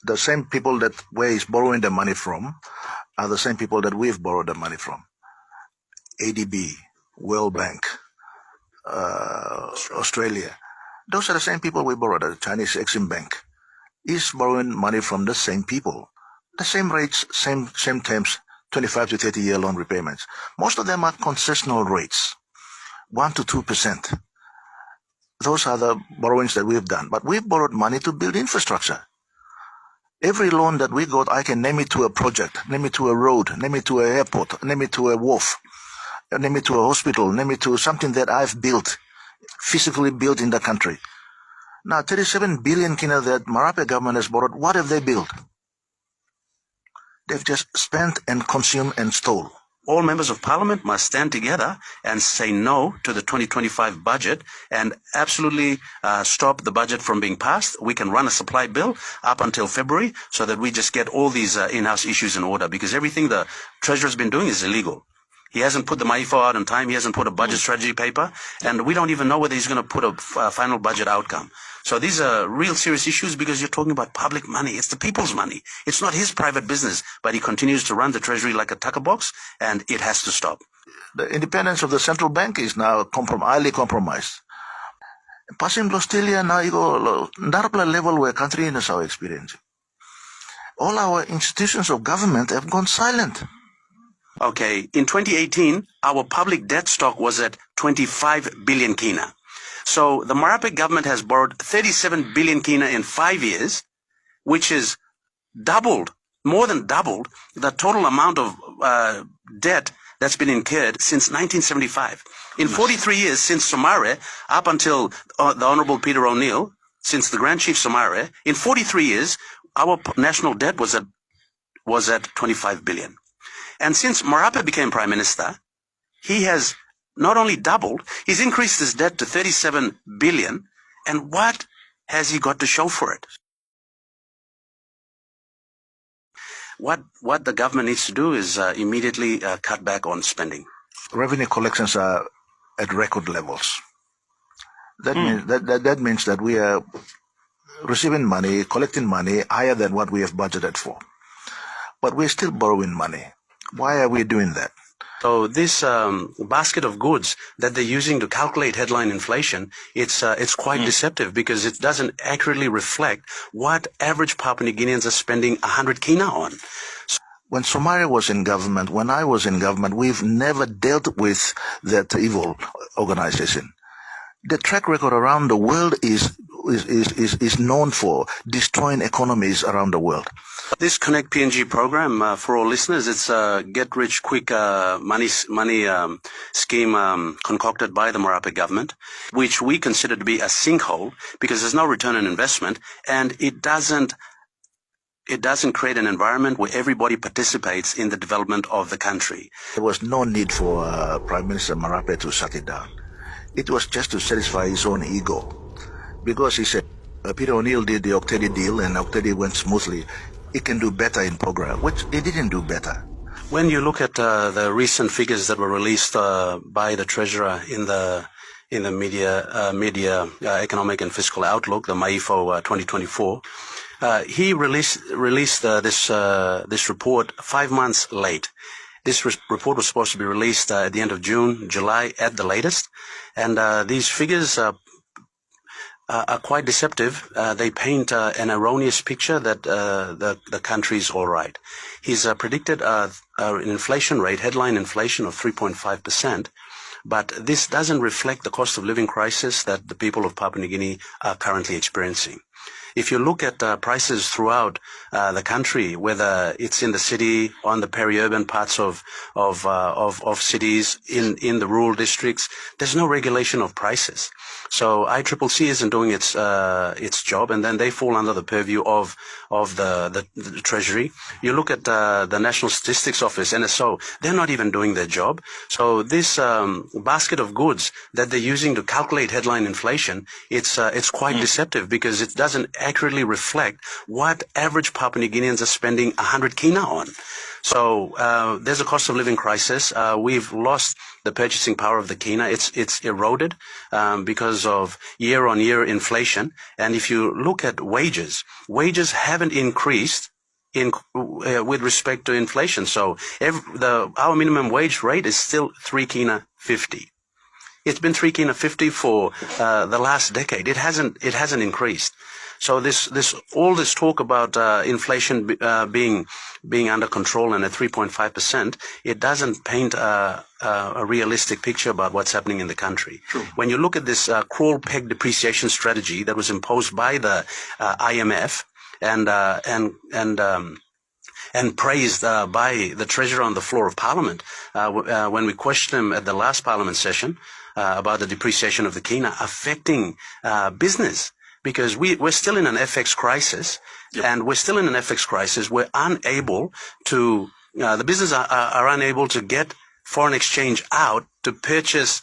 the same people that where he's borrowing the money from are the same people that we've borrowed the money from. ADB, World Bank, Australia. Those are the same people we borrowed. The Chinese Exim Bank is borrowing money from the same people. The same rates, same terms, 25 to 30-year loan repayments. Most of them are concessional rates, 1 to 2%. Those are the borrowings that we've done. But we've borrowed money to build infrastructure. Every loan that we got, I can name it to a project, name it to a road, name it to an airport, name it to a wharf, name it to a hospital, name it to something that I've built, physically built in the country. Now, 37 billion kina that Marape government has borrowed, what have they built? They've just spent and consumed and stole. All members of parliament must stand together and say no to the 2025 budget and absolutely stop the budget from being passed. We can run a supply bill up until February so that we just get all these in-house issues in order, because everything the Treasurer's been doing is illegal. He hasn't put the MAIFO out on time. He hasn't put a budget strategy paper, and we don't even know whether he's going to put a final budget outcome. So these are real serious issues because you're talking about public money. It's the people's money. It's not his private business, but he continues to run the Treasury like a tucker box, and it has to stop. The independence of the central bank is now highly compromised. Passing Australia now, you go level where country is our experience. All our institutions of government have gone silent. Okay, in 2018, our public debt stock was at 25 billion kina. So the Marape government has borrowed 37 billion kina in 5 years, which is doubled, more than doubled, the total amount of debt that's been incurred since 1975. In 43 years since Somare, up until the Honorable Peter O'Neill, since the Grand Chief Somare, in 43 years, our national debt was at 25 billion. And since Marape became Prime Minister, he has not only doubled, he's increased his debt to 37 billion. And what has he got to show for it? What the government needs to do is immediately cut back on spending. Revenue collections are at record levels. That means that we are receiving money, collecting money higher than what we have budgeted for. But we're still borrowing money. Why are we doing that? So this basket of goods that they're using to calculate headline inflation, it's quite deceptive because it doesn't accurately reflect what average Papua New Guineans are spending 100 kina on. When Somare was in government, when I was in government, we've never dealt with that evil organization. The track record around the world is known for destroying economies around the world. This Connect PNG program, for all listeners, it's a get-rich-quick money scheme concocted by the Marape government, which we consider to be a sinkhole because there's no return on investment, and it doesn't create an environment where everybody participates in the development of the country. There was no need for Prime Minister Marape to shut it down. It was just to satisfy his own ego, because he said Peter O'Neill did the Octedi deal and Octedi went smoothly. It can do better in program, which it didn't do better. When you look at the recent figures that were released by the Treasurer in the media Economic and Fiscal Outlook, the MAIFO 2024, he released this report 5 months late. This report was supposed to be released at the end of June, July at the latest, and these figures are quite deceptive. They paint an erroneous picture that the country's all right. He's predicted an inflation rate, headline inflation of 3.5%, but this doesn't reflect the cost of living crisis that the people of Papua New Guinea are currently experiencing. If you look at prices throughout the country, whether it's in the city, on the peri-urban parts of cities, in the rural districts, there's no regulation of prices. So ICCC isn't doing its job, and then they fall under the purview of the Treasury. You look at the National Statistics Office, NSO, they're not even doing their job. So this basket of goods that they're using to calculate headline inflation, it's quite deceptive because it doesn't accurately reflect what average Papua New Guineans are spending 100 kina on. So there's a cost of living crisis. We've lost the purchasing power of the kina. It's eroded because of year-on-year inflation. And if you look at wages haven't increased with respect to inflation. So our minimum wage rate is still 3 kina 50. It's been 3 kina 50 for the last decade. It hasn't increased. So all this talk about inflation being under control and at 3.5%, it doesn't paint a realistic picture about what's happening in the country. True. When you look at this crawl peg depreciation strategy that was imposed by the IMF and praised by the Treasurer on the floor of Parliament, when we questioned him at the last Parliament session about the depreciation of the kina affecting business. Because we're still in an FX crisis, yep. And we're still in an FX crisis. We're unable to, the business are unable to get foreign exchange out to purchase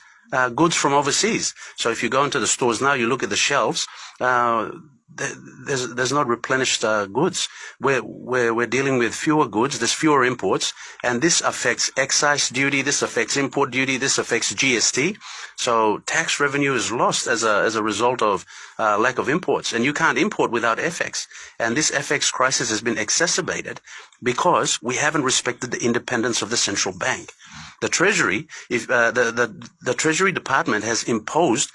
goods from overseas. So if you go into the stores now, you look at the shelves, there's not replenished goods. We're dealing with fewer goods. There's fewer imports, and this affects excise duty. This affects import duty. This affects GST. So tax revenue is lost as a result of lack of imports, and you can't import without FX. And this FX crisis has been exacerbated because we haven't respected the independence of the central bank. The Treasury, the Treasury Department has imposed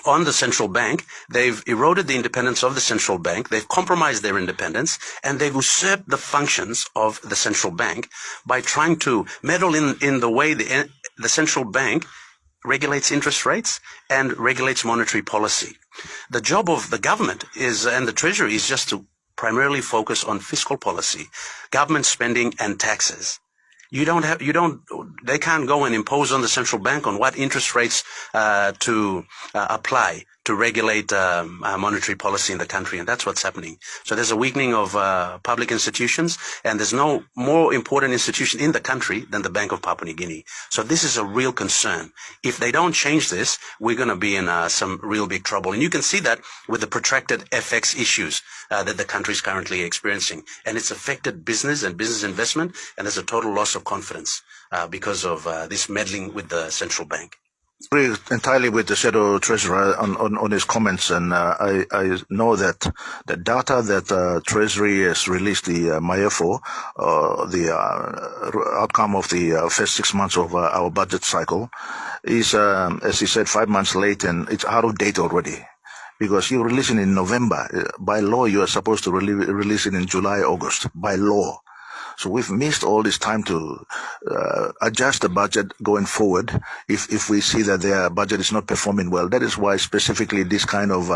on the central bank. They've eroded the independence of the central bank. They've compromised their independence, and they've usurped the functions of the central bank by trying to meddle in the way the central bank regulates interest rates and regulates monetary policy. The job of the government and the Treasury is just to primarily focus on fiscal policy, government spending and taxes. They can't go and impose on the central bank on what interest rates to apply to regulate monetary policy in the country, and that's what's happening. So there's a weakening of public institutions, and there's no more important institution in the country than the Bank of Papua New Guinea. So this is a real concern. If they don't change this, we're going to be in some real big trouble. And you can see that with the protracted FX issues that the country is currently experiencing. And it's affected business and business investment, and there's a total loss of confidence because of this meddling with the central bank. I agree entirely with the Shadow Treasurer on his comments, and I know that the data that Treasury has released, the MAEFO, the outcome of the first 6 months of our budget cycle, is, as he said, 5 months late, and it's out of date already. Because you're releasing in November. By law, you are supposed to release it in July, August, by law. So we've missed all this time to adjust the budget going forward if we see that their budget is not performing well. That is why specifically this kind of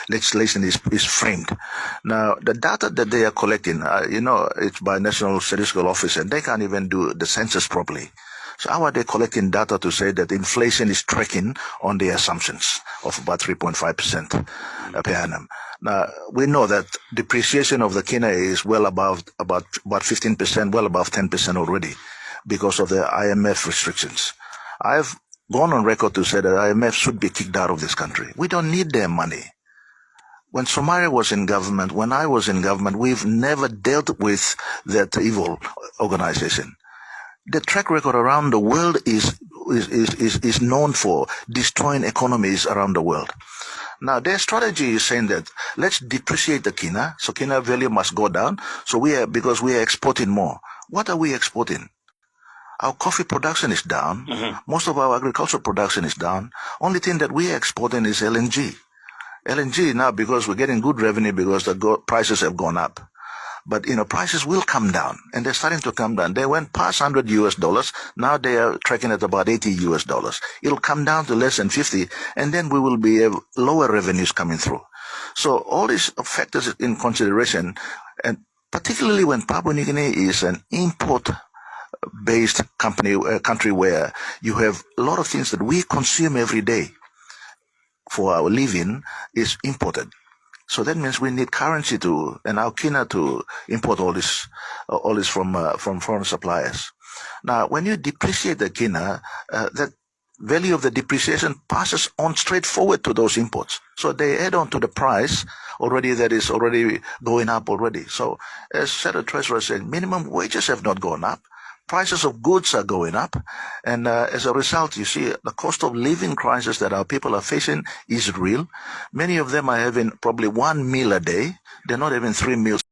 legislation is framed. Now, the data that they are collecting, it's by National Statistical Office, and they can't even do the census properly. So how are they collecting data to say that inflation is tracking on the assumptions of about 3.5% per annum? Now, we know that depreciation of the kina is well above about 15%, well above 10% already because of the IMF restrictions. I've gone on record to say that IMF should be kicked out of this country. We don't need their money. When Somalia was in government, when I was in government, we've never dealt with that evil organization. The track record around the world is known for destroying economies around the world. Now, their strategy is saying that let's depreciate the kina, so kina value must go down. So because we are exporting more. What are we exporting? Our coffee production is down. Mm-hmm. Most of our agricultural production is down. Only thing that we are exporting is LNG. LNG now, because we're getting good revenue because the prices have gone up. But, prices will come down, and they're starting to come down. They went past $100. Now they are tracking at about $80. It'll come down to less than 50, and then we will be lower revenues coming through. So all these factors in consideration, and particularly when Papua New Guinea is an import-based country where you have a lot of things that we consume every day for our living is imported. So that means we need currency and our kina to import all this from foreign suppliers. Now, when you depreciate the kina, that value of the depreciation passes on straightforward to those imports. So they add on to the price already that is already going up already. So as Secretary Treasurer said, minimum wages have not gone up. Prices of goods are going up. And as a result, you see the cost of living crisis that our people are facing is real. Many of them are having probably one meal a day. They're not having 3 meals